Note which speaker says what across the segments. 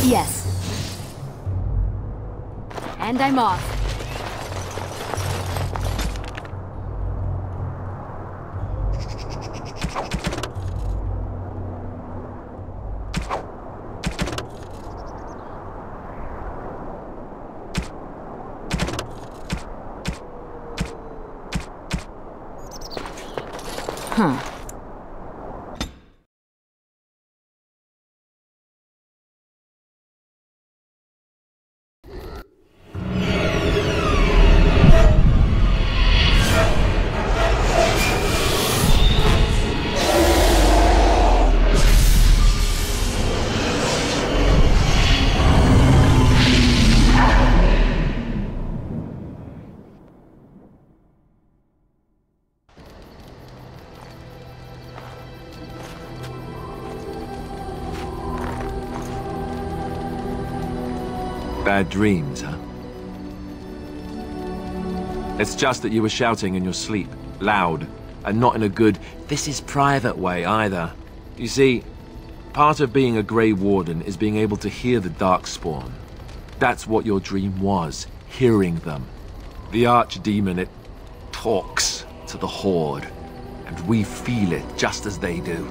Speaker 1: Yes. And I'm off. Huh.
Speaker 2: Bad dreams, huh? It's just that you were shouting in your sleep, loud, and not in a good, this is private way either. You see, part of being a Grey Warden is being able to hear the Darkspawn. That's what your dream was, hearing them. The Archdemon, it talks to the Horde, and we feel it just as they do.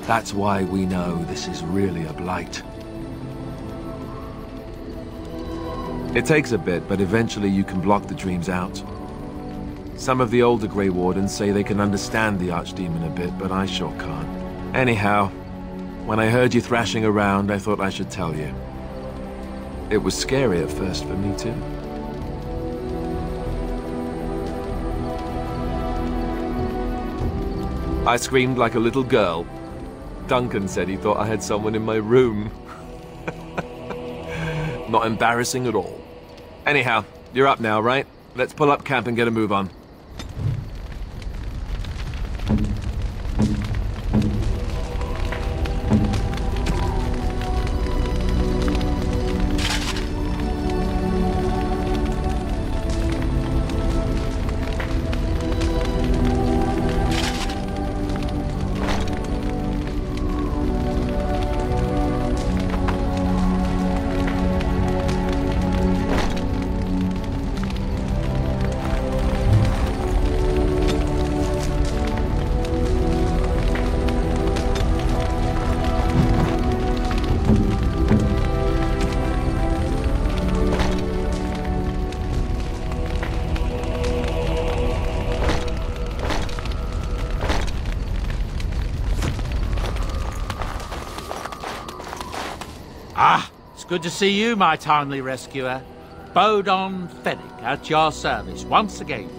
Speaker 2: That's why we know this is really a blight. It takes a bit, but eventually you can block the dreams out. Some of the older Grey Wardens say they can understand the Archdemon a bit, but I sure can't. Anyhow, when I heard you thrashing around, I thought I should tell you. It was scary at first for me too. I screamed like a little girl. Duncan said he thought I had someone in my room. Not embarrassing at all. Anyhow, you're up now, right? Let's pull up camp and get a move on.
Speaker 3: Good to see you, my timely rescuer. Bodon Fennec, at your service once again.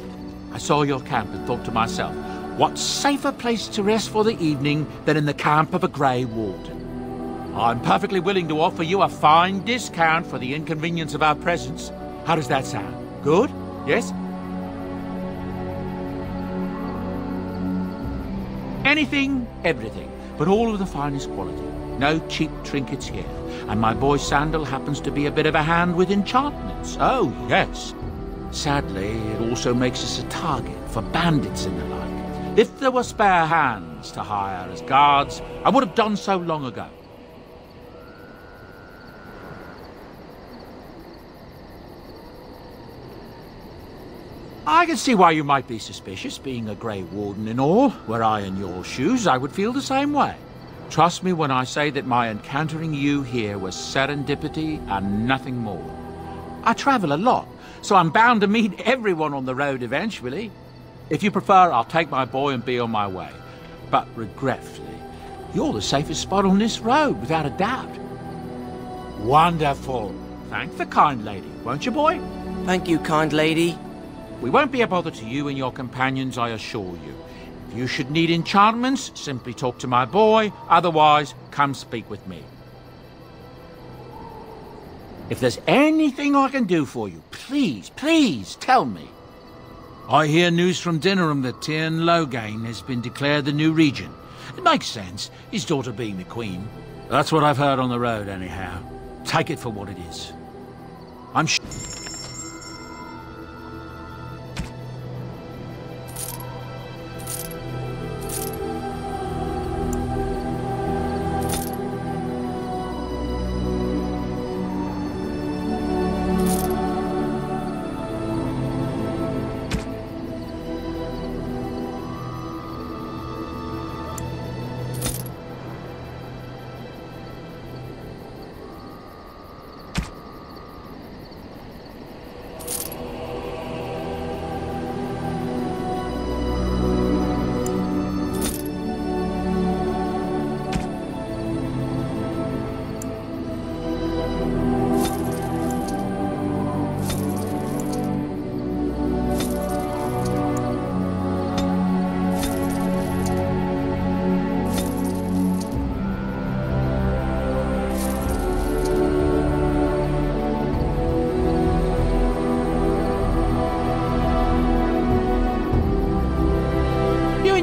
Speaker 3: I saw your camp and thought to myself, what safer place to rest for the evening than in the camp of a Grey Warden? I'm perfectly willing to offer you a fine discount for the inconvenience of our presence. How does that sound? Good? Yes? Anything, everything, but all of the finest quality. No cheap trinkets here. And my boy Sandal happens to be a bit of a hand with enchantments. Oh, yes. Sadly, it also makes us a target for bandits and the like. If there were spare hands to hire as guards, I would have done so long ago. I can see why you might be suspicious, being a Grey Warden and all. Were I in your shoes, I would feel the same way. Trust me when I say that my encountering you here was serendipity and nothing more. I travel a lot, so I'm bound to meet everyone on the road eventually. If you prefer, I'll take my boy and be on my way. But regretfully, you're the safest spot on this road, without a doubt. Wonderful. Thank the kind lady, won't you, boy?
Speaker 4: Thank you, kind lady.
Speaker 3: We won't be a bother to you and your companions, I assure you. If you should need enchantments, simply talk to my boy. Otherwise, come speak with me. If there's anything I can do for you, please, please tell me. I hear news from Dinnerham that Tyrn Loghain has been declared the new regent. It makes sense, his daughter being the queen. That's what I've heard on the road, anyhow. Take it for what it is. I'm sure...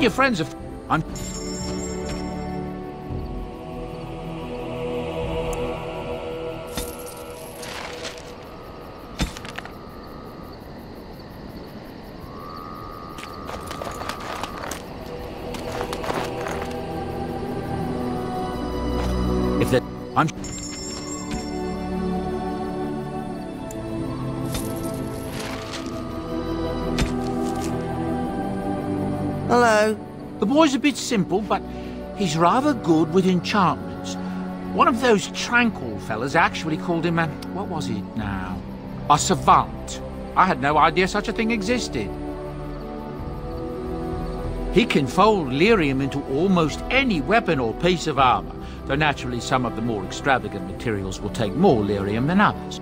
Speaker 3: your friends are... I'm... If that... I'm...
Speaker 4: Hello.
Speaker 3: The boy's a bit simple, but he's rather good with enchantments. One of those tranquil fellas actually called him a... what was it now? A savant. I had no idea such a thing existed. He can fold lyrium into almost any weapon or piece of armor, though naturally some of the more extravagant materials will take more lyrium than others.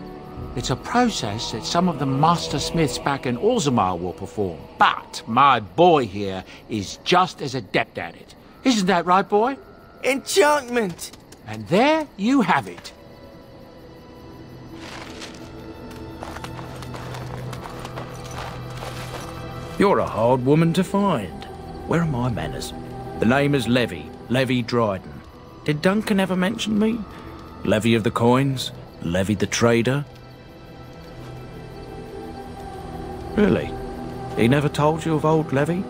Speaker 3: It's a process that some of the master smiths back in Orzammar will perform, but my boy here is just as adept at it. Isn't that right, boy?
Speaker 4: Enchantment!
Speaker 3: And there you have it.
Speaker 5: You're a hard woman to find. Where are my manners? The name is Levy Dryden. Did Duncan ever mention me? Levy of the coins? Levy the trader? Really? He never told you of old Levy?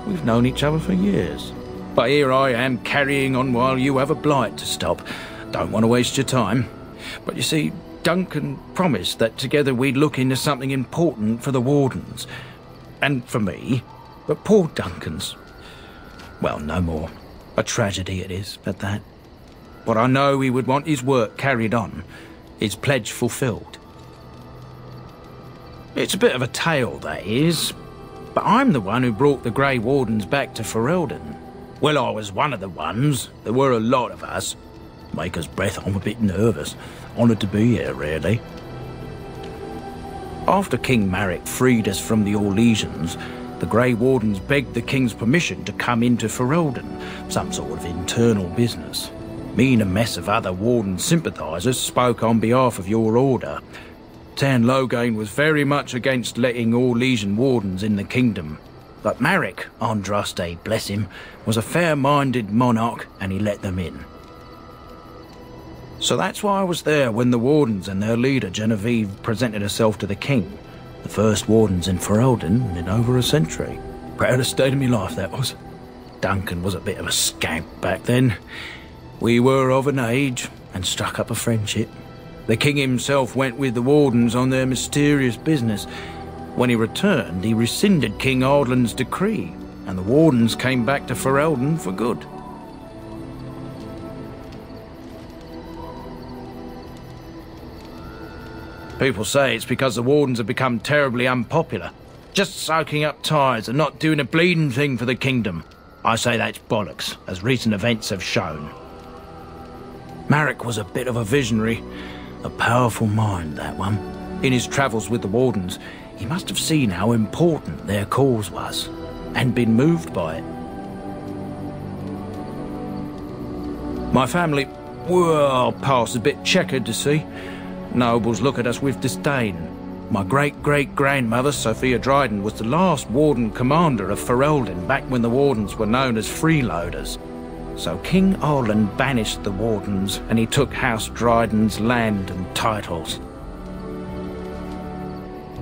Speaker 5: We've known each other for years. But here I am carrying on while you have a blight to stop. Don't want to waste your time. But you see, Duncan promised that together we'd look into something important for the Wardens. And for me. But poor Duncan's... well, no more. A tragedy it is, at that. But I know he would want his work carried on. His pledge fulfilled. It's a bit of a tale, that is. But I'm the one who brought the Grey Wardens back to Ferelden. Well, I was one of the ones. There were a lot of us. Maker's breath, I'm a bit nervous. Honoured to be here, really. After King Marek freed us from the Orlesians, the Grey Wardens begged the King's permission to come into Ferelden, some sort of internal business. Me and a mess of other Warden sympathisers spoke on behalf of your order. Tan Loghain was very much against letting Orlesian Wardens in the kingdom. But Marek, Andraste, bless him, was a fair-minded monarch and he let them in. So that's why I was there when the Wardens and their leader Genevieve presented herself to the King. The first Wardens in Ferelden in over a century. Proudest day of my life, that was. Duncan was a bit of a scamp back then. We were of an age and struck up a friendship. The King himself went with the Wardens on their mysterious business. When he returned, he rescinded King Ardland's decree, and the Wardens came back to Ferelden for good. People say it's because the Wardens have become terribly unpopular, just soaking up tires and not doing a bleeding thing for the kingdom. I say that's bollocks, as recent events have shown. Marek was a bit of a visionary. A powerful mind, that one. In his travels with the Wardens, he must have seen how important their cause was, and been moved by it. My family, well, past a bit checkered to see. Nobles look at us with disdain. My great-great-grandmother, Sophia Dryden, was the last Warden commander of Ferelden back when the Wardens were known as freeloaders. So King Ardland banished the Wardens, and he took House Dryden's land and titles.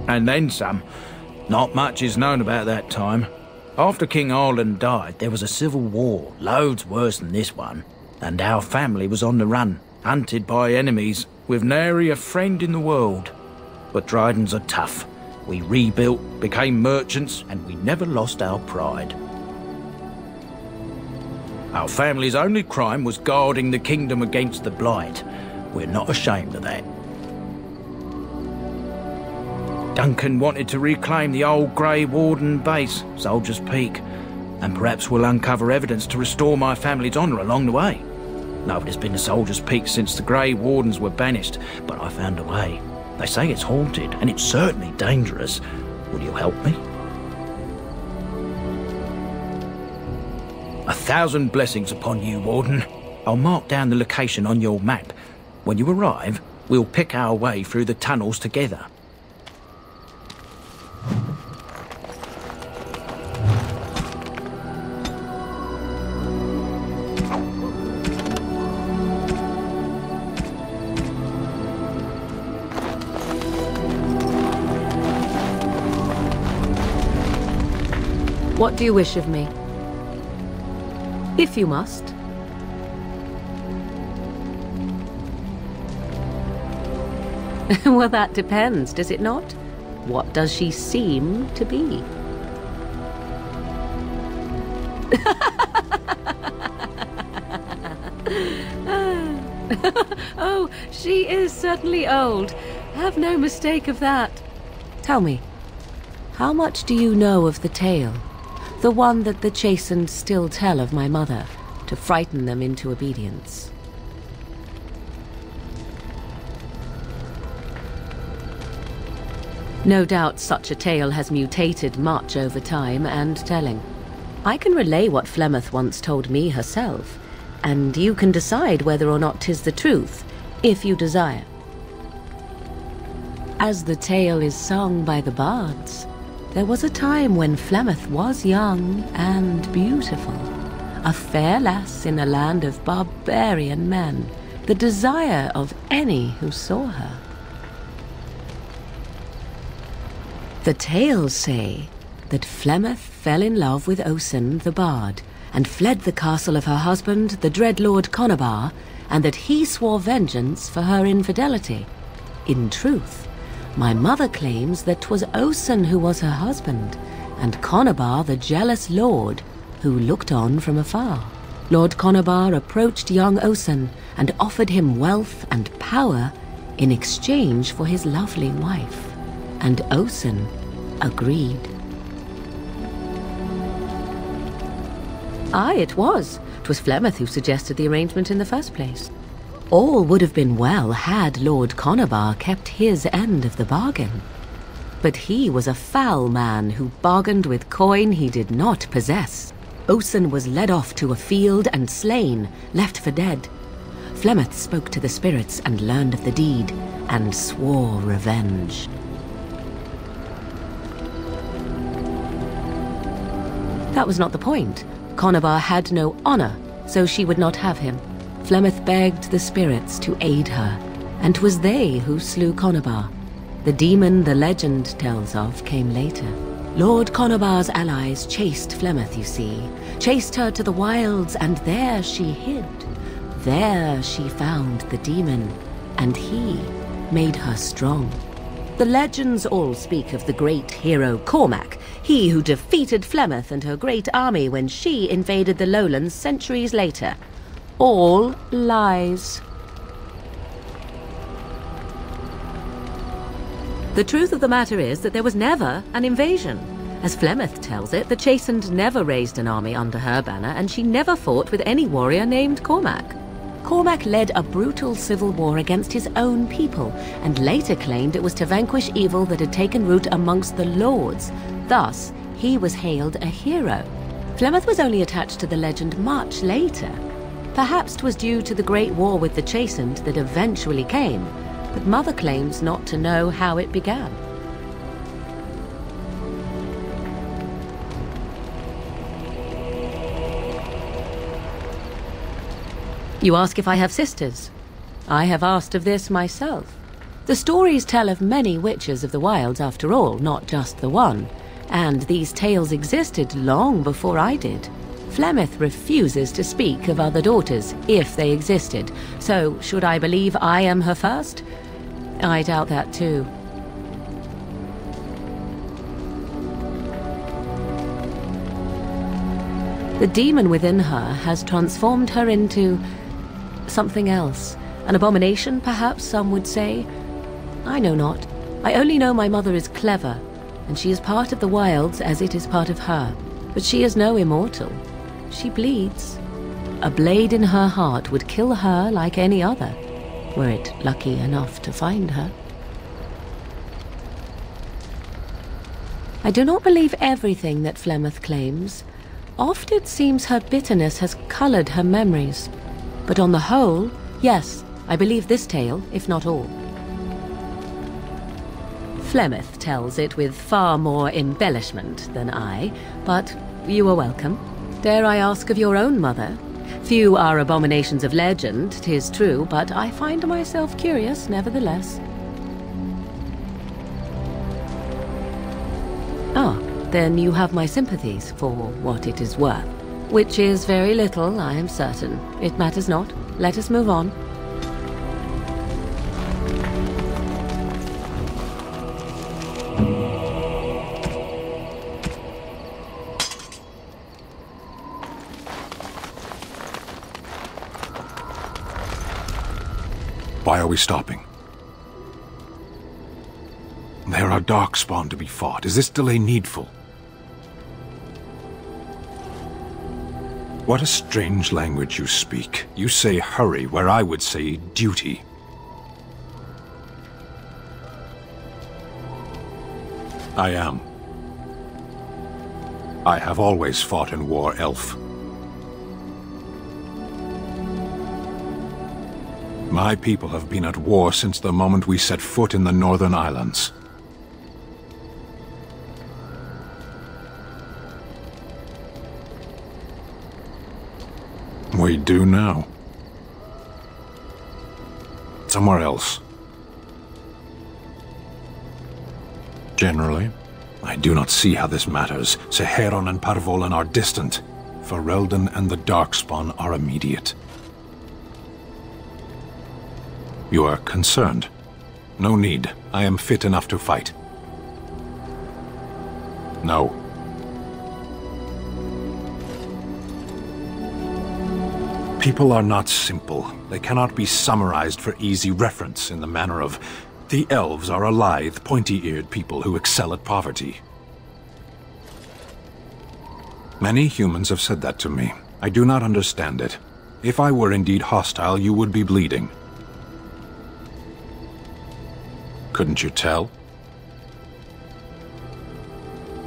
Speaker 5: And then some. Not much is known about that time. After King Ardland died, there was a civil war, loads worse than this one, and our family was on the run, hunted by enemies, with nary a friend in the world. But Drydens are tough. We rebuilt, became merchants, and we never lost our pride. Our family's only crime was guarding the kingdom against the blight. We're not ashamed of that. Duncan wanted to reclaim the old Grey Warden base, Soldier's Peak, and perhaps we'll uncover evidence to restore my family's honour along the way. Nobody's been to Soldier's Peak since the Grey Wardens were banished, but I found a way. They say it's haunted, and it's certainly dangerous. Will you help me? 1,000 blessings upon you, Warden. I'll mark down the location on your map. When you arrive, we'll pick our way through the tunnels together.
Speaker 1: What do you wish of me? If you must. Well, that depends, does it not? What does she seem to be? Oh, she is certainly old. Have no mistake of that. Tell me, how much do you know of the tale? The one that the chastened still tell of my mother, to frighten them into obedience. No doubt such a tale has mutated much over time and telling. I can relay what Flemeth once told me herself, and you can decide whether or not 'tis the truth, if you desire. As the tale is sung by the bards, there was a time when Flemeth was young and beautiful, a fair lass in a land of barbarian men, the desire of any who saw her. The tales say that Flemeth fell in love with Osen the bard, and fled the castle of her husband, the dread Lord Conabar, and that he swore vengeance for her infidelity. In truth, my mother claims that 'twas Osen who was her husband, and Conabar the jealous lord who looked on from afar. Lord Conabar approached young Osen and offered him wealth and power in exchange for his lovely wife, and Osen agreed. Aye, it was. 'Twas Flemeth who suggested the arrangement in the first place. All would have been well had Lord Conabar kept his end of the bargain. But he was a foul man who bargained with coin he did not possess. Osen was led off to a field and slain, left for dead. Flemeth spoke to the spirits and learned of the deed, and swore revenge. That was not the point. Conabar had no honor, so she would not have him. Flemeth begged the spirits to aid her, and 'twas they who slew Conabar. The demon the legend tells of came later. Lord Conabar's allies chased Flemeth, you see, chased her to the wilds, and there she hid. There she found the demon, and he made her strong. The legends all speak of the great hero Cormac, he who defeated Flemeth and her great army when she invaded the lowlands centuries later. All lies. The truth of the matter is that there was never an invasion. As Flemeth tells it, the Chastened never raised an army under her banner, and she never fought with any warrior named Cormac. Cormac led a brutal civil war against his own people, and later claimed it was to vanquish evil that had taken root amongst the lords. Thus, he was hailed a hero. Flemeth was only attached to the legend much later. Perhaps 'twas due to the great war with the Chastened that eventually came, but Mother claims not to know how it began. You ask if I have sisters. I have asked of this myself. The stories tell of many witches of the wilds after all, not just the one, and these tales existed long before I did. Flemeth refuses to speak of other daughters, if they existed, so should I believe I am her first? I doubt that too. The demon within her has transformed her into something else. An abomination, perhaps some would say. I know not. I only know my mother is clever, and she is part of the wilds as it is part of her. But she is no immortal. She bleeds. A blade in her heart would kill her like any other, were it lucky enough to find her. I do not believe everything that Flemeth claims. Oft it seems her bitterness has colored her memories. But on the whole, yes, I believe this tale, if not all. Flemeth tells it with far more embellishment than I, but you are welcome. Dare I ask of your own mother? Few are abominations of legend, 'tis true, but I find myself curious nevertheless. Ah, then you have my sympathies for what it is worth. Which is very little, I am certain. It matters not. Let us move on.
Speaker 6: Why are we stopping? There are darkspawn to be fought. Is this delay needful? What a strange language you speak. You say hurry, where I would say duty. I am. I have always fought in war, elf. My people have been at war since the moment we set foot in the Northern Islands. We do now. Somewhere else. Generally, I do not see how this matters. Seheron and Parvolan are distant. Ferelden and the Darkspawn are immediate. You are concerned. No need. I am fit enough to fight. No. People are not simple. They cannot be summarized for easy reference in the manner of, the elves are a lithe, pointy-eared people who excel at poverty. Many humans have said that to me. I do not understand it. If I were indeed hostile, you would be bleeding. Couldn't you tell?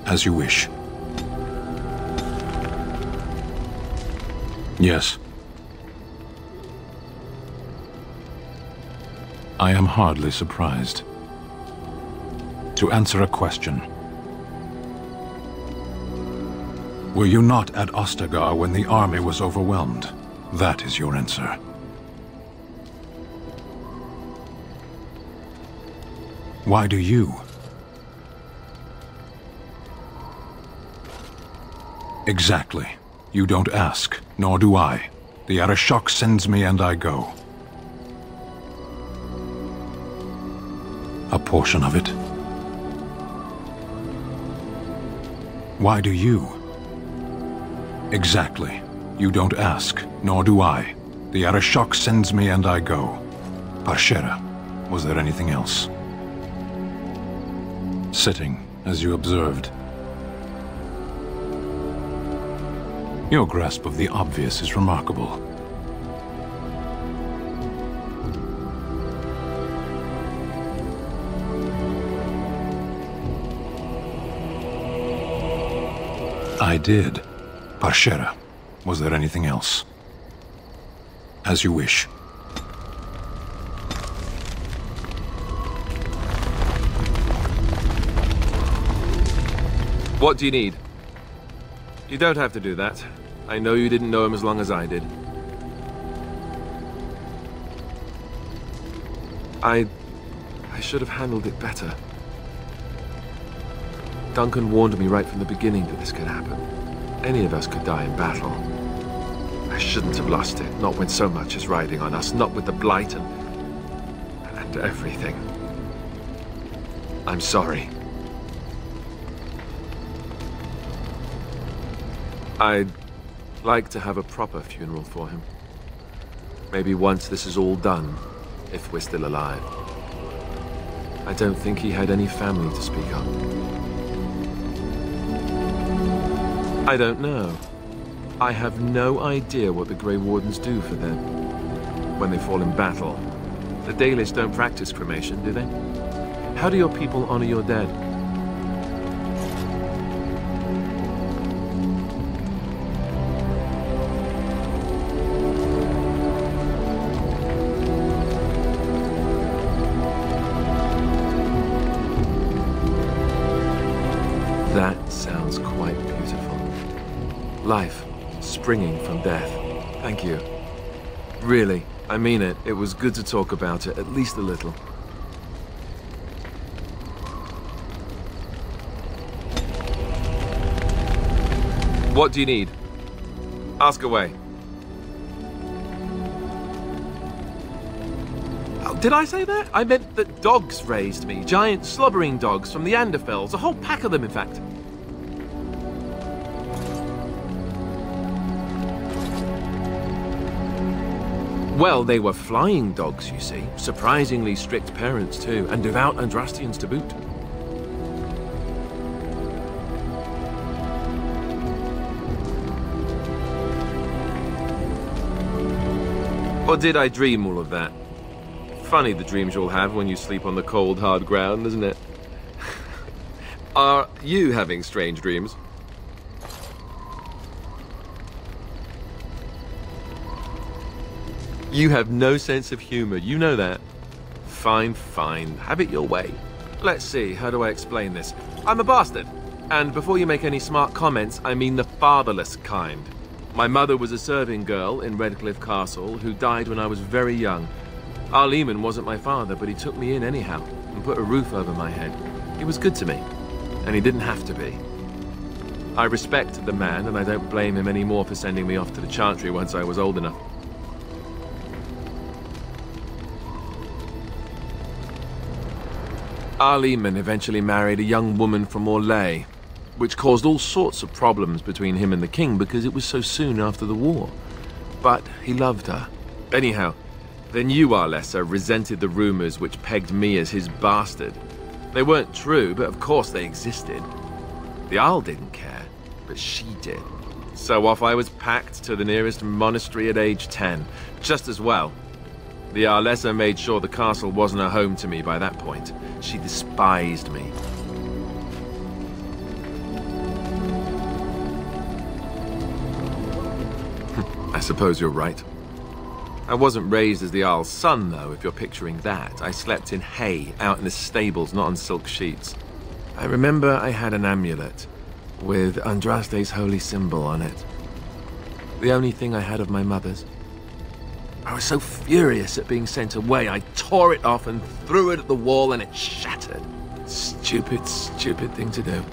Speaker 6: As you wish. Yes. I am hardly surprised. To answer a question. Were you not at Ostagar when the army was overwhelmed? That is your answer. Why do you? Exactly. You don't ask, nor do I. The Arashok sends me and I go. A portion of it. Why do you? Exactly. You don't ask, nor do I. The Arashok sends me and I go. Parshera, was there anything else? Sitting, as you observed. Your grasp of the obvious is remarkable. I did. Parshera, was there anything else? As you wish.
Speaker 2: What do you need? You don't have to do that. I know you didn't know him as long as I did. I should have handled it better. Duncan warned me right from the beginning that this could happen. Any of us could die in battle. I shouldn't have lost it, not when so much is riding on us, not with the Blight and everything. I'm sorry. I'd like to have a proper funeral for him. Maybe once this is all done, if we're still alive. I don't think he had any family to speak of. I don't know. I have no idea what the Grey Wardens do for them when they fall in battle. The Dalish don't practice cremation, do they? How do your people honor your dead? That sounds quite beautiful. Life, springing from death. Thank you. Really, I mean it. It was good to talk about it, at least a little. What do you need? Ask away. Oh, did I say that? I meant that dogs raised me. Giant slobbering dogs from the Anderfels. A whole pack of them, in fact. Well, they were flying dogs, you see. Surprisingly strict parents, too, and devout Andrastians to boot. Or did I dream all of that? Funny the dreams you'll have when you sleep on the cold, hard ground, isn't it? Are you having strange dreams? You have no sense of humor, you know that. Fine, fine. Have it your way. Let's see, how do I explain this? I'm a bastard. And before you make any smart comments, I mean the fatherless kind. My mother was a serving girl in Redcliffe Castle who died when I was very young. Our Lehman wasn't my father, but he took me in anyhow and put a roof over my head. He was good to me, and he didn't have to be. I respect the man, and I don't blame him anymore for sending me off to the Chantry once I was old enough. Our Lehman eventually married a young woman from Orlais, which caused all sorts of problems between him and the king because it was so soon after the war. But he loved her. Anyhow, then you, Arlessa, resented the rumors which pegged me as his bastard. They weren't true, but of course they existed. The Arl didn't care, but she did. So off I was packed to the nearest monastery at age 10, just as well. The Arlessa made sure the castle wasn't a home to me by that point. She despised me. I suppose you're right. I wasn't raised as the Arl's son, though, if you're picturing that. I slept in hay, out in the stables, not on silk sheets. I remember I had an amulet with Andraste's holy symbol on it. The only thing I had of my mother's. I was so furious at being sent away, I tore it off and threw it at the wall and it shattered. Stupid, stupid thing to do.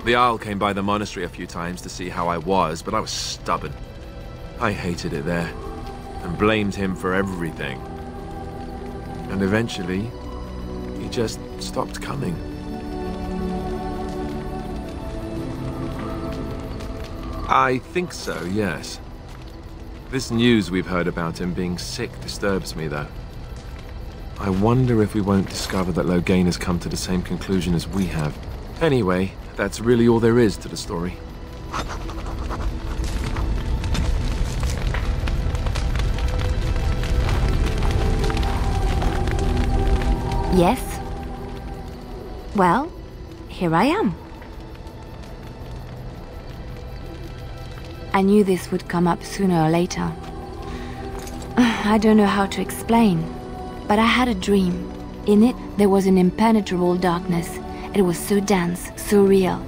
Speaker 2: The Arl came by the monastery a few times to see how I was, but I was stubborn. I hated it there, and blamed him for everything. And eventually, he just stopped coming. I think so, yes. This news we've heard about him being sick disturbs me, though. I wonder if we won't discover that Loghain has come to the same conclusion as we have. Anyway, that's really all there is to the story.
Speaker 7: Yes? Well, here I am. I knew this would come up sooner or later. I don't know how to explain, but I had a dream. In it, there was an impenetrable darkness. It was so dense, so real.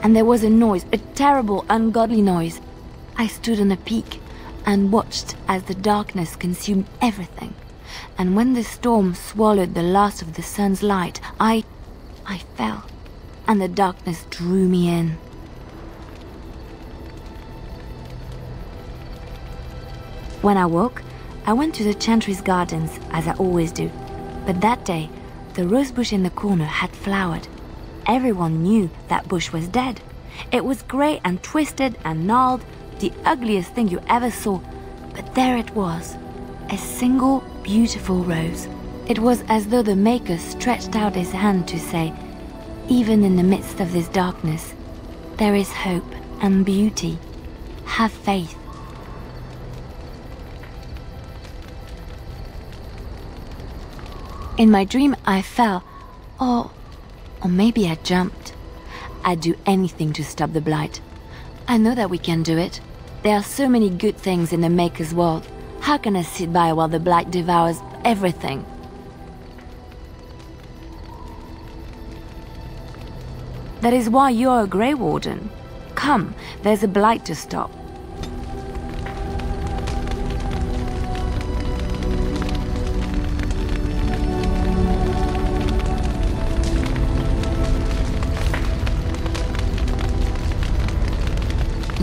Speaker 7: And there was a noise, a terrible, ungodly noise. I stood on a peak and watched as the darkness consumed everything. And when the storm swallowed the last of the sun's light, I fell, and the darkness drew me in. When I woke, I went to the Chantry's gardens, as I always do. But that day, the rosebush in the corner had flowered. Everyone knew that bush was dead. It was grey and twisted and gnarled, the ugliest thing you ever saw. But there it was, a single beautiful rose. It was as though the Maker stretched out his hand to say, even in the midst of this darkness, there is hope and beauty. Have faith. In my dream, I fell, or maybe I jumped. I'd do anything to stop the blight. I know that we can do it. There are so many good things in the Maker's world. How can I sit by while the blight devours everything? That is why you're a Grey Warden. Come, there's a blight to stop.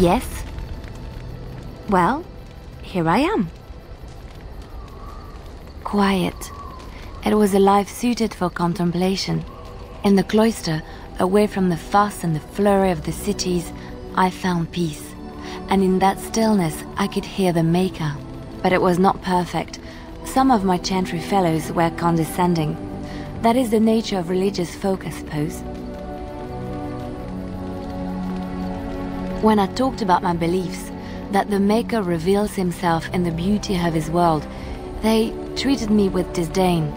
Speaker 7: Yes? Well, here I am. Quiet. It was a life suited for contemplation. In the cloister, away from the fuss and the flurry of the cities, I found peace. And in that stillness, I could hear the Maker. But it was not perfect. Some of my chantry fellows were condescending. That is the nature of religious folk, I suppose. When I talked about my beliefs, that the Maker reveals himself in the beauty of his world, they treated me with disdain.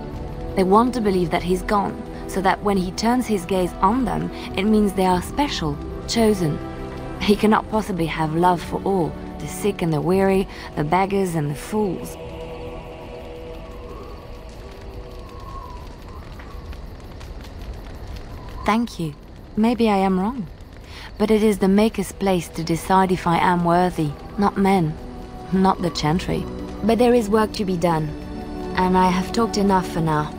Speaker 7: They want to believe that he's gone, so that when he turns his gaze on them, it means they are special, chosen. He cannot possibly have love for all, the sick and the weary, the beggars and the fools. Thank you. Maybe I am wrong. But it is the Maker's place to decide if I am worthy, not men, not the chantry. But there is work to be done, and I have talked enough for now.